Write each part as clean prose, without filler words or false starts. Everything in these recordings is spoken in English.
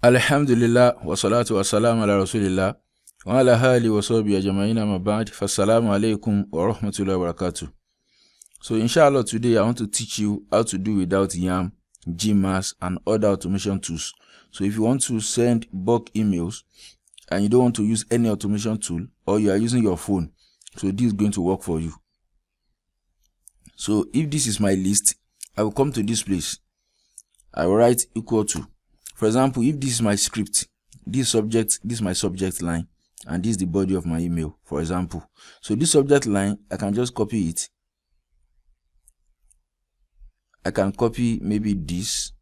Alhamdulillah wa salatu wa salam ala rasulillah wa ala hali wa sahbihi ajma'in amma ba'd. Fassalamu alaykum wa rahmatullah wa barakatuh. So inshallah today I want to teach you how to do without YAM, GMAS and other automation tools. So if you want to send bulk emails and you don't want to use any automation tool, or you are using your phone, so this is going to work for you. So if this is my list, I will come to this place. I will write equal to. For example, if this is my script, this is my subject line, and this is the body of my email, for example. So this subject line, I can just copy it. I can copy maybe this.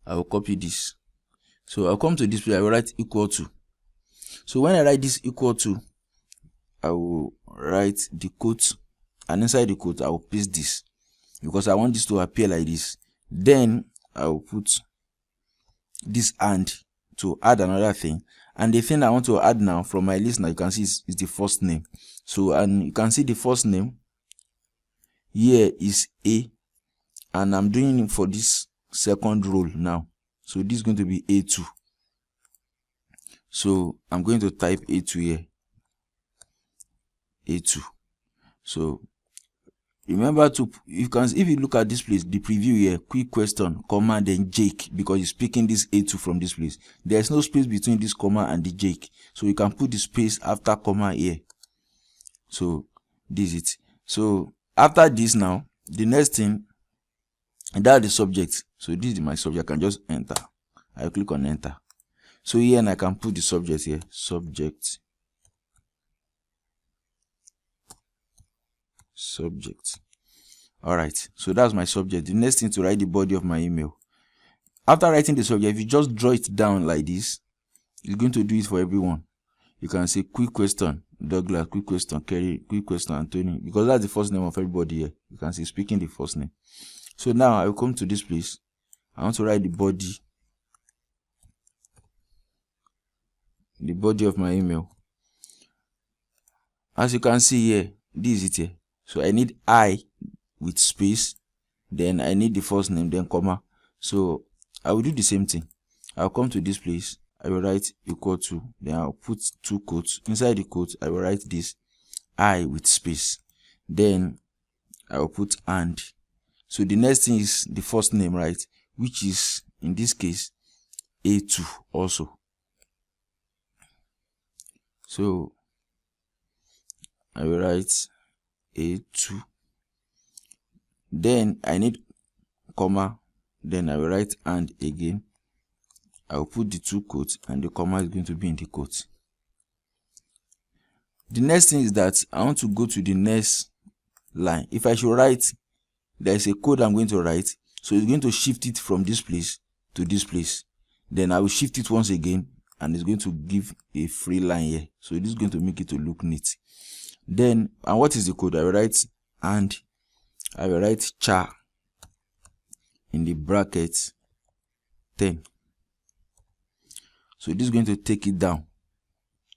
I will copy this. So I'll come to this place, I will write equal to. So when I write this equal to, I will write the quote, and inside the quote, I will paste this, because I want this to appear like this. Then I will put this and to add another thing, and the thing I want to add now from my list now, you can see is the first name. So, and you can see the first name here is A, and I'm doing it for this second row now. So this is going to be A2. So I'm going to type A2 here, A2. So remember to, if you look at this place, the preview here, quick question, comma, then Jake, because it's picking this A2 from this place. There's no space between this comma and the Jake, so you can put the space after comma here. So this is it. So after this now, the next thing, that's the subject. So this is my subject. I can just enter. I click on enter. So here, and I can put the subject here, subject. All right, so that's my subject. The next thing, to write the body of my email. After writing the subject, if you just draw it down like this, it's going to do it for everyone. You can say quick question Douglas, quick question Kerry, quick question Anthony, because that's the first name of everybody here. You can see speaking the first name. So now I will come to this place. I want to write the body of my email. As you can see here, this is it here. So I need I with space, then I need the first name, then comma. So I will do the same thing. I'll come to this place, I will write equal to, then I'll put two quotes. Inside the quote, I will write this I with space, then I will put and. So the next thing is the first name, right, which is in this case A2 also. So I will write A2, then I need comma, then I will write and again. I will put the two quotes, and the comma is going to be in the quote. The next thing is that I want to go to the next line. If I should write, there is a code I'm going to write, so it's going to shift it from this place to this place. Then I will shift it once again, and it's going to give a free line here. So this is going to make it to look neat. Then, and what is the code? I will write and I will write char in the bracket 10. So this is going to take it down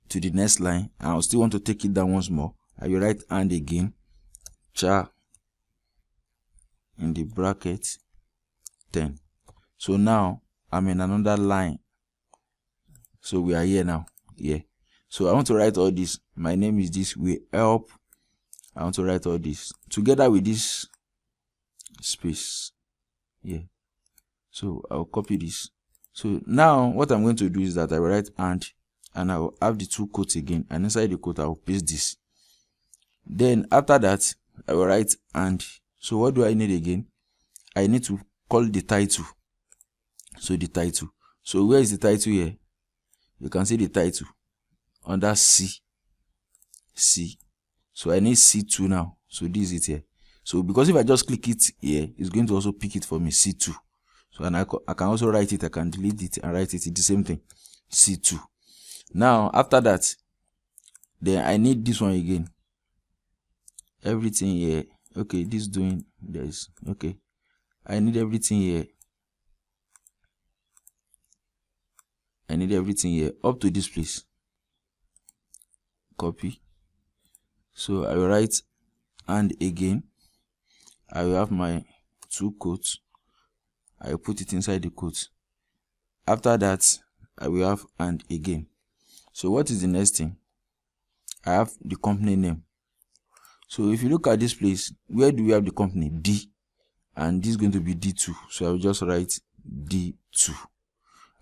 to the next line, and I'll still want to take it down once more. I will write and again, char in the bracket 10. So now I'm in another line. So we are here now. Yeah. So I want to write all this. My name is this. We help. I want to write all this together with this space. Yeah. So I'll copy this. So now what I'm going to do is that I will write and I will have the two quotes again, and inside the quote I will paste this. Then after that I will write and. So what do I need again? I need to call the title. So the title. So where is the title here? You can see the title under C. So I need C2 now. So this is it here. So because if I just click it here, it's going to also pick it for me, C2. So and I can also write it. I can delete it and write it. It's the same thing, C2. Now after that, then I need this one again. Everything here. Okay, this doing this. Okay, I need everything here. I need everything here up to this place. Copy. So I will write and again. I will have my two quotes, I will put it inside the quote. After that, I will have and again. So what is the next thing? I have the company name. So if you look at this place, where do we have the company? D. And this is going to be D2. So I will just write D2.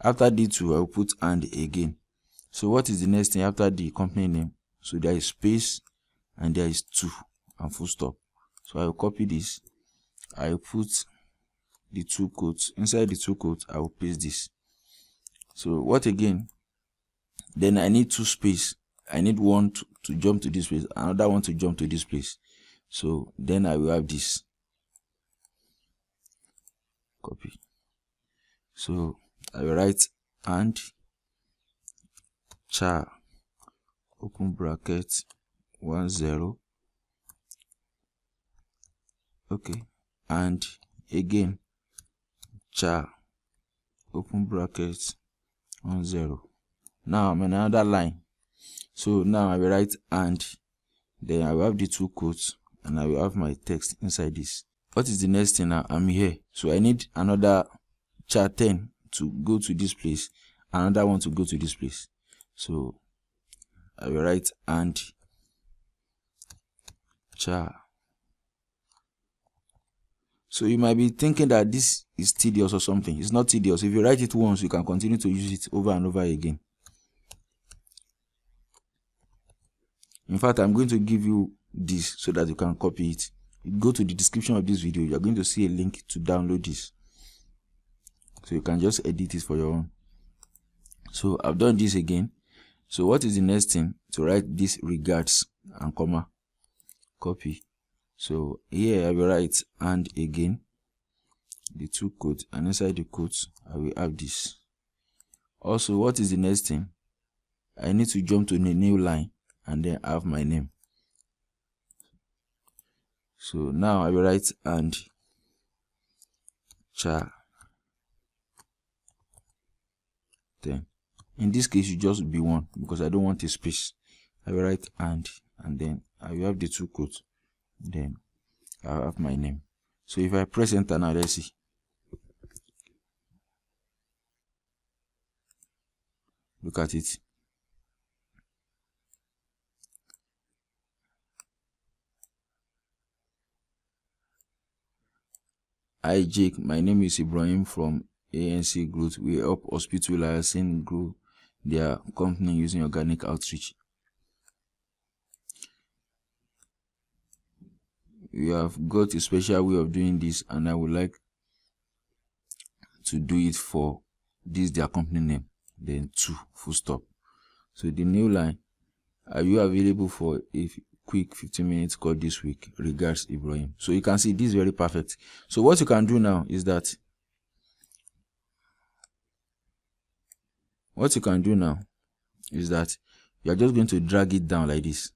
After D2, I will put and again. So what is the next thing after the company name? So there is space and there is 2 and full stop. So I will copy this. I will put the 2 quotes. Inside the 2 quotes, I will paste this. So what again? Then I need 2 space. I need one to jump to this place, another one to jump to this place. So then I will have this. Copy. So I will write and char, open bracket, 10. Okay. And again, char, open bracket, 10. Now I'm on another line. So now I will write and, then I will have the 2 quotes and I will have my text inside this. What is the next thing now? I'm here. So I need another char 10 to go to this place, another one to go to this place. So I will write and char. So you might be thinking that this is tedious or something. It's not tedious. If you write it once, you can continue to use it over and over again. In fact, I'm going to give you this so that you can copy it. Go to the description of this video. You're going to see a link to download this. So you can just edit it for your own. So I've done this again. So what is the next thing? To write this regards and comma. Copy. So here I will write and again, the 2 quotes, and inside the quotes I will have this. Also, what is the next thing? I need to jump to the new line and then have my name. So now I will write and char 10. In this case, you just be 1 because I don't want a space. I will write and then I will have the 2 quotes. Then I'll have my name. So if I press enter now, let's see. Look at it. Hi Jake, my name is Ibrahim from ANC Growth. We help hospital liaison grow their company using organic outreach. We have got a special way of doing this and I would like to do it for this their company name. Then 2 full stop. So the new line, are you available for a quick 15 minutes call this week? Regards, Ibrahim. So you can see this is very perfect. So what you can do now is that you are just going to drag it down like this.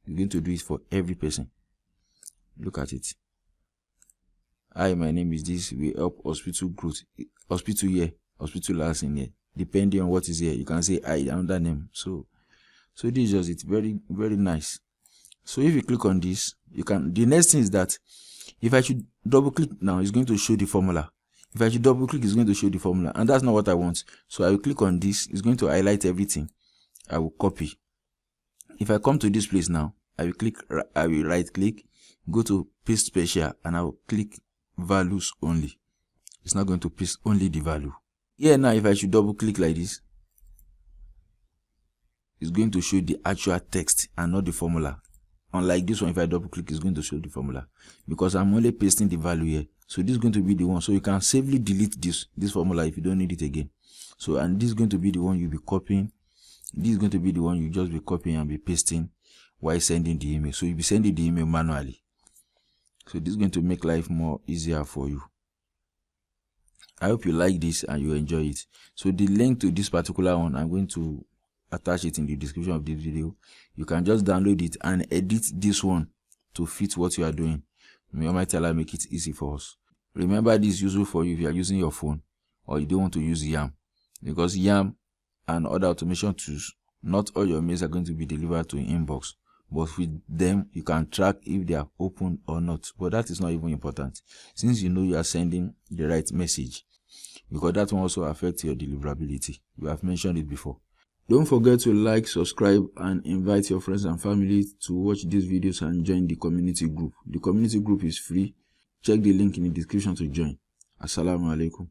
You're going to do it for every person. Look at it. Hi, my name is this. We help hospital growth. Hospital here, hospital last in here. Depending on what is here, you can say I another name. So this is just it. Very, very nice. So if you click on this, you can. The next thing is that if I should double click now, it's going to show the formula. If I should double click, it's going to show the formula, and that's not what I want. So I will click on this. It's going to highlight everything. I will copy. If I come to this place now, I will right click, go to paste special, and I will click values only. It's not going to paste only the value. Here now, if I should double click like this, it's going to show the actual text and not the formula. Unlike this one, if I double click, it's going to show the formula because I'm only pasting the value here. So this is going to be the one. So you can safely delete this formula if you don't need it again. So, and this is going to be the one you'll be copying. This is going to be the one you just be copying and be pasting while sending the email. So you'll be sending the email manually. So this is going to make life more easier for you. I hope you like this and you enjoy it. So the link to this particular one, I'm going to attach it in the description of this video. You can just download it and edit this one to fit what you are doing. May Almighty Allah make it easy for us. Remember, this is useful for you if you are using your phone or you don't want to use YAM, because YAM and other automation tools, not all your mails are going to be delivered to your inbox. but with them you can track if they are open or not. But that is not even important, since you know you are sending the right message, because that one also affects your deliverability. We have mentioned it before. Don't forget to like, subscribe, and invite your friends and family to watch these videos and join the community group. The community group is free. Check the link in the description to join. Assalamu alaikum.